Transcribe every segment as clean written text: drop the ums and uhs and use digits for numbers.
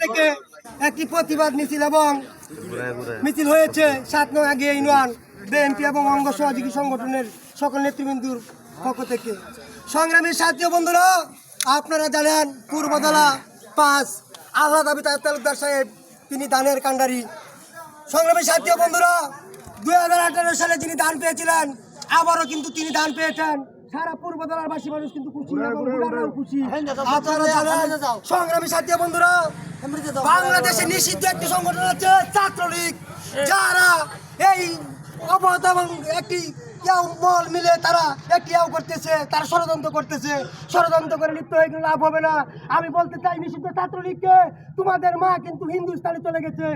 থেকে একটি প্রতিবাদ মিছিল এবং মিছিল হয়েছে 7 নং আগে ইউনিয়ন বিএনপি এবং অঙ্গ সহযোগী সংগঠনের সকল নেতৃবৃন্দর পক্ষ থেকে। সংগ্রামী সাথী বন্ধুরা, আপনারা জানেন পূর্বদলা 5 আল্লাহ দাবি তালুকদার সাহেব তিনি দানের কাণ্ডারি। সংগ্রামী সাথী বন্ধুরা, 2018 সালে যিনি দান পেয়েছিলেন, আবারও কিন্তু তিনি দান পেয়েছেন। সারা পূর্বদলার বাসী মানুষ কিন্তু খুশি এবং ভোটাররাও খুশি। আপনারা জানেন সংগ্রামী সাথী বন্ধুরা, বাংলাদেশে নিষিদ্ধ একটি সংগঠন আছে ছাত্রলীগ, যারা এই অবহত এবং একটি মল মিলে তারা একটি করতেছে, তারা ষড়যন্ত্র করতেছে। ষড়যন্ত্র করে লিপ্ত হয়ে গেলে লাভ হবে না। আমি বলতে চাই নিষিদ্ধ ছাত্রলীগকে, তোমাদের মা কিন্তু হিন্দুস্তানে চলে গেছে।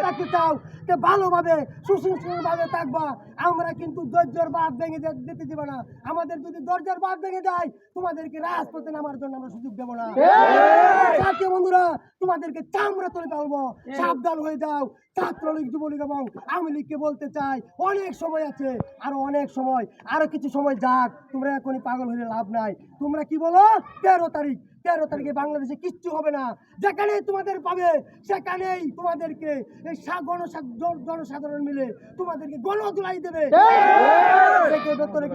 থাকতে চাও যে ভালোভাবে সুশৃঙ্খলভাবে থাকবা। আমরা কিন্তু ধৈর্যের বাঁধ ভেঙে দিতে দেবো না। আমাদের যদি ধৈর্যের বাঁধ ভেঙে যায়, তোমাদেরকে রাজপথে নামার জন্য আমরা সুযোগ দেবো না। সাথী বন্ধুরা, তোমাদেরকে চামড়া তুলে ফেলবো, সাবধান হয়ে যাও। ছাত্রলীগ, যুবলীগ এবং আওয়ামী লীগকে বলতে চাই, অনেক সময় আছে, আরো অনেক সময়, আরো কিছু সময় যাক। তোমরা এখনই পাগল হয়ে লাভ নাই। তোমরা কি বলো 13 তারিখে বাংলাদেশে কিচ্ছু হবে না। যেখানেই তোমাদের পাবে সেখানেই তোমাদেরকে এই জনসাধারণ মিলে তোমাদেরকে গণধুলাই দেবে।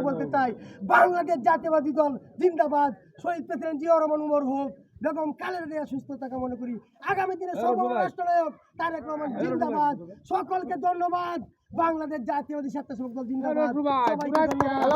বলতে চাই, বাংলাদেশ জাতীয়বাদী দল জিন্দাবাদ। শহীদ প্রেসিডেন্ট জিয়াউর রহমান উমর হোক, বেগম খালেদা জিয়া সুস্থতা কামনা করি। আগামী দিনে রাষ্ট্রনায়ক তারেক রহমান জিন্দাবাদ। সকলকে ধন্যবাদ। বাংলাদেশ জাতীয়বাদী স্বেচ্ছাসেবক দল জিন্দাবাদ। সবাইকে ধন্যবাদ।